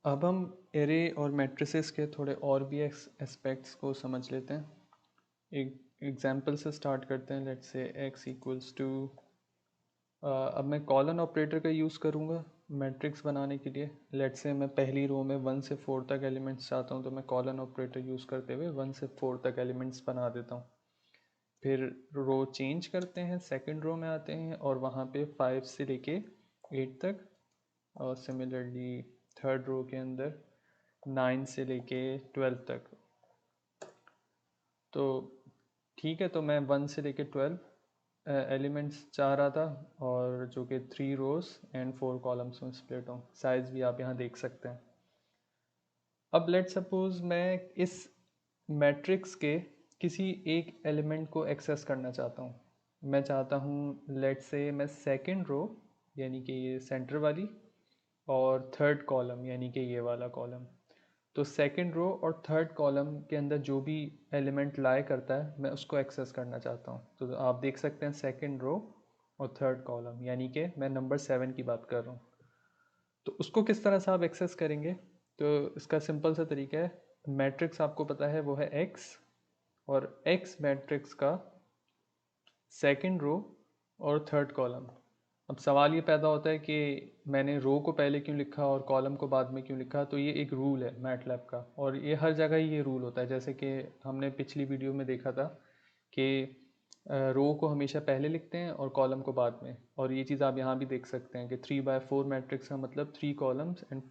अब हम एरे और मैट्रिसेस के थोड़े और भी एस्पेक्ट्स को समझ लेते हैं। एक एग्जांपल से स्टार्ट करते हैं। Let's say x equals to, अब मैं कॉलन ऑपरेटर का यूज़ करूँगा मैट्रिक्स बनाने के लिए। लेट्स से मैं पहली रो में 1 से 4 तक एलिमेंट्स चाहता हूँ, तो मैं कॉलन ऑपरेटर यूज़ करते हुए 1 से 4 तक एलिमेंट्स बना देता हूँ। फिर रो चेंज करते हैं, सेकंड रो में आते हैं और वहाँ पे 5 से लेके 8 तक, और सिमिलरली थर्ड रो के अंदर 9 से लेके 12 तक। तो ठीक है, तो मैं 1 से लेके 12 एलिमेंट्स चाह रहा था, और जो कि 3 रोज एंड 4 कॉलम्स में स्प्लिट हों। साइज भी आप यहाँ देख सकते हैं। अब लेट सपोज मैं इस मैट्रिक्स के किसी एक एलिमेंट को एक्सेस करना चाहता हूँ। मैं चाहता हूँ लेट से मैं सेकंड रो यानी कि ये सेंटर वाली, और थर्ड कॉलम यानी कि ये वाला कॉलम। तो सेकंड रो और थर्ड कॉलम के अंदर जो भी एलिमेंट लाई करता है मैं उसको एक्सेस करना चाहता हूँ। तो आप देख सकते हैं सेकंड रो और थर्ड कॉलम, यानी कि मैं नंबर 7 की बात कर रहा हूँ। तो उसको किस तरह से आप एक्सेस करेंगे? तो इसका सिंपल सा तरीका है, मैट्रिक्स आपको पता है वो है एक्स, और एक्स मैट्रिक्स का सेकंड रो और थर्ड कॉलम। अब सवाल ये पैदा होता है कि मैंने रो को पहले क्यों लिखा और कॉलम को बाद में क्यों लिखा। तो ये एक रूल है मैटलैब का, और ये हर जगह ही ये रूल होता है। जैसे कि हमने पिछली वीडियो में देखा था कि रो को हमेशा पहले लिखते हैं और कॉलम को बाद में। और ये चीज़ आप यहाँ भी देख सकते हैं कि 3/4 मैट्रिक्स का मतलब 3 columns and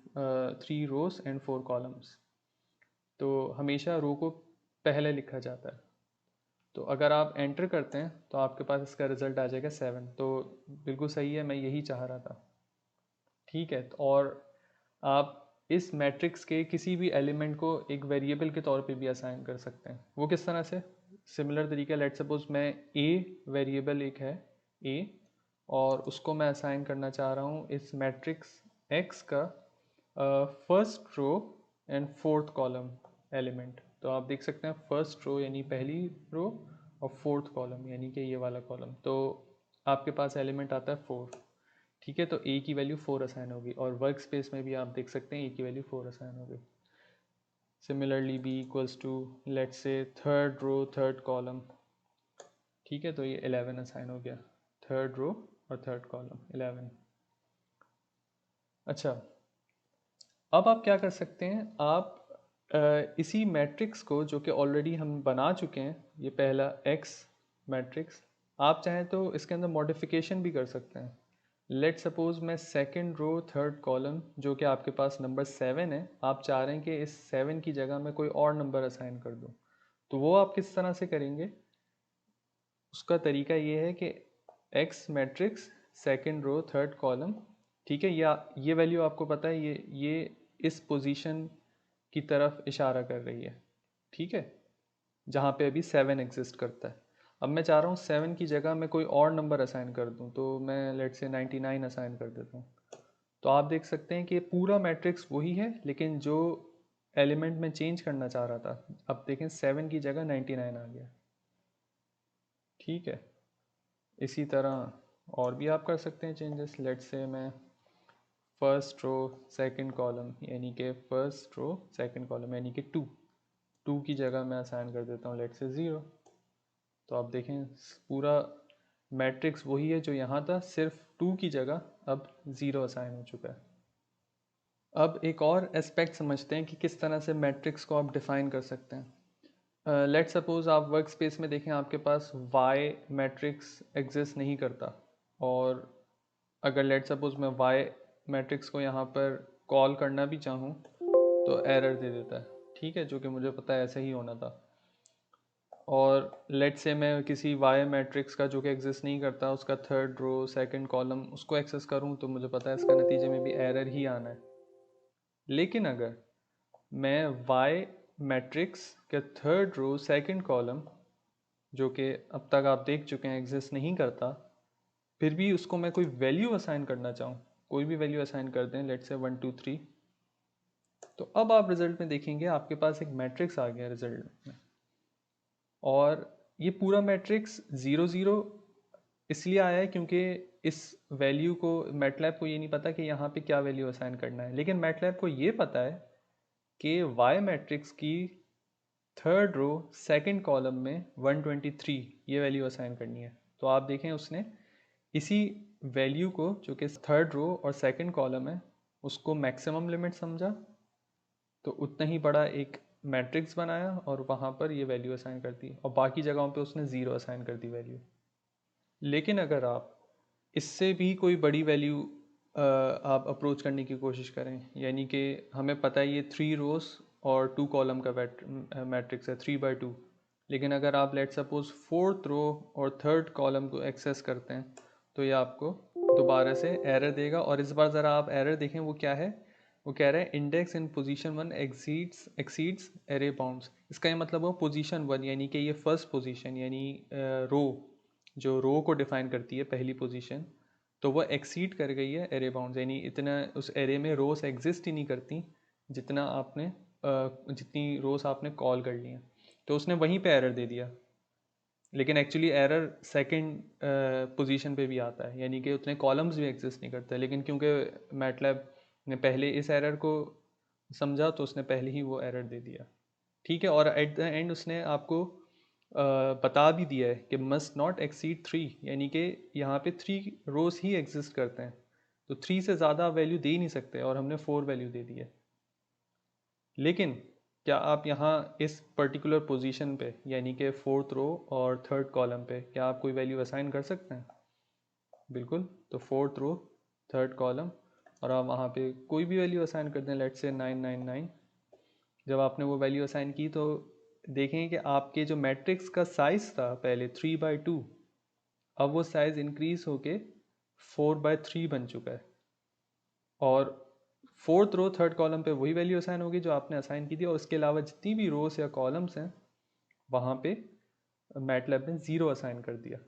3 rows and 4 columns. तो हमेशा रो को पहले लिखा जाता है। तो अगर आप एंटर करते हैं तो आपके पास इसका रिजल्ट आ जाएगा 7। तो बिल्कुल सही है, मैं यही चाह रहा था। ठीक है, और आप इस मैट्रिक्स के किसी भी एलिमेंट को एक वेरिएबल के तौर पे भी असाइन कर सकते हैं। वो किस तरह से? सिमिलर तरीका, लेट सपोज मैं ए वेरिएबल एक है ए, और उसको मैं असाइन करना चाह रहा हूँ इस मैट्रिक्स एक्स का first row and fourth column element. तो आप देख सकते हैं फर्स्ट रो यानी पहली रो, और फोर्थ कॉलम यानी कि ये वाला कॉलम। तो आपके पास एलिमेंट आता है 4। ठीक है, तो ए की वैल्यू 4 असाइन होगी, और वर्क स्पेस में भी आप देख सकते हैं ए की वैल्यू 4 असाइन होगी। Similarly B equals to, let's say third row third column. ठीक है, तो ये 11 असाइन हो गया, थर्ड रो और थर्ड कॉलम 11। अच्छा, अब आप क्या कर सकते हैं, आप इसी मैट्रिक्स को जो कि ऑलरेडी हम बना चुके हैं, ये पहला एक्स मैट्रिक्स, आप चाहें तो इसके अंदर मॉडिफिकेशन भी कर सकते हैं। लेट सपोज मैं सेकंड रो थर्ड कॉलम जो कि आपके पास नंबर 7 है, आप चाह रहे हैं कि इस 7 की जगह मैं कोई और नंबर असाइन कर दूं। तो वो आप किस तरह से करेंगे? उसका तरीका ये है कि X matrix second row third column, ठीक है, या ये वैल्यू आपको पता है ये इस पोजीशन की तरफ इशारा कर रही है। ठीक है, जहाँ पे अभी 7 एग्जिस्ट करता है। अब मैं चाह रहा हूँ 7 की जगह मैं कोई और नंबर असाइन कर दूँ, तो मैं लेट से 99 असाइन कर देता हूँ। तो आप देख सकते हैं कि पूरा मैट्रिक्स वही है, लेकिन जो एलिमेंट में चेंज करना चाह रहा था, अब देखें 7 की जगह 99 आ गया। ठीक है, इसी तरह और भी आप कर सकते हैं चेंजेस। लेट से मैं फर्स्ट रो सेकंड कॉलम यानी कि फर्स्ट रो सेकंड कॉलम यानी कि 2 की जगह मैं असाइन कर देता हूँ लेट से 0। तो आप देखें पूरा मैट्रिक्स वही है जो यहाँ था, सिर्फ 2 की जगह अब 0 असाइन हो चुका है। अब एक और एस्पेक्ट समझते हैं कि किस तरह से मैट्रिक्स को आप डिफाइन कर सकते हैं। लेट सपोज आप वर्क स्पेस में देखें, आपके पास वाई मैट्रिक्स एग्जिस्ट नहीं करता, और अगर लेट सपोज मैं वाई मैट्रिक्स को यहाँ पर कॉल करना भी चाहूँ तो एरर दे देता है। ठीक है, जो कि मुझे पता है ऐसा ही होना था। और लेट से मैं किसी वाई मैट्रिक्स का जो कि एग्जिस्ट नहीं करता, उसका थर्ड रो सेकंड कॉलम उसको एक्सेस करूँ, तो मुझे पता है इसका नतीजे में भी एरर ही आना है। लेकिन अगर मैं वाई मैट्रिक्स के थर्ड रो सेकंड कॉलम, जो कि अब तक आप देख चुके हैं एग्जिस्ट नहीं करता, फिर भी उसको मैं कोई वैल्यू असाइन करना चाहूँ, कोई भी वैल्यू असाइन कर दें, लेट से 1 2 3, तो अब आप रिजल्ट में देखेंगे आपके पास एक मैट्रिक्स आ गया रिजल्ट में। और ये पूरा मैट्रिक्स 0 0 इसलिए आया है क्योंकि इस वैल्यू को, मैटलैब को ये नहीं पता कि यहाँ पे क्या वैल्यू असाइन करना है, लेकिन मैटलैब को ये पता है कि वाई मैट्रिक्स की थर्ड रो सेकंड कॉलम में 123 ये वैल्यू असाइन करनी है। तो आप देखें उसने इसी वैल्यू को जो कि थर्ड रो और सेकंड कॉलम है उसको मैक्सिमम लिमिट समझा, तो उतना ही बड़ा एक मैट्रिक्स बनाया और वहाँ पर ये वैल्यू असाइन कर दी, और बाकी जगहों पे उसने ज़ीरो असाइन कर दी वैल्यू। लेकिन अगर आप इससे भी कोई बड़ी वैल्यू आप अप्रोच करने की कोशिश करें, यानी कि हमें पता है ये 3 रोज और 2 कॉलम का मैट्रिक्स है 3/2, लेकिन अगर आप लेट सपोज फोर्थ रो और थर्ड कॉलम को एक्सेस करते हैं तो ये आपको दोबारा से एरर देगा। और इस बार ज़रा आप एरर देखें वो क्या है, वो कह रहा है इंडेक्स इन पोजीशन 1 एक्सीड्स एरे बाउंड्स। इसका ये मतलब हो पोजीशन 1 यानी कि ये फर्स्ट पोजीशन यानी रो, जो रो को डिफाइन करती है पहली पोजीशन, तो वह एक्सीड कर गई है एरे बाउंड्स, यानी इतना उस एरे में रोज एग्जिस्ट ही नहीं करती जितना आपने जितनी रोज आपने कॉल कर ली हैं। तो उसने वहीं पे एरर दे दिया, लेकिन एक्चुअली एरर सेकंड पोजीशन पे भी आता है, यानी कि उतने कॉलम्स भी एग्जिस्ट नहीं करते, लेकिन क्योंकि मैटलैब ने पहले इस एरर को समझा तो उसने पहले ही वो एरर दे दिया। ठीक है, और एट द एंड उसने आपको बता भी दिया है कि मस्ट नॉट एक्सीड 3, यानी कि यहाँ पे 3 रोज ही एग्जिस्ट करते हैं, तो 3 से ज़्यादा वैल्यू दे ही नहीं सकते, और हमने 4 वैल्यू दे दी है। लेकिन क्या आप यहाँ इस पर्टिकुलर पोजीशन पे यानी कि फोर्थ रो और थर्ड कॉलम पे क्या आप कोई वैल्यू असाइन कर सकते हैं? बिल्कुल। तो फोर्थ रो थर्ड कॉलम और आप वहाँ पे कोई भी वैल्यू असाइन कर दें, लेट से 999। जब आपने वो वैल्यू असाइन की तो देखें कि आपके जो मैट्रिक्स का साइज था पहले 3/2, अब वो साइज इंक्रीज होके 4/3 बन चुका है, और फोर्थ रो थर्ड कॉलम पे वही वैल्यू असाइन होगी जो आपने असाइन की थी, और उसके अलावा जितनी भी रोज या कॉलम्स हैं वहाँ पे मैटलैब ने ज़ीरो असाइन कर दिया।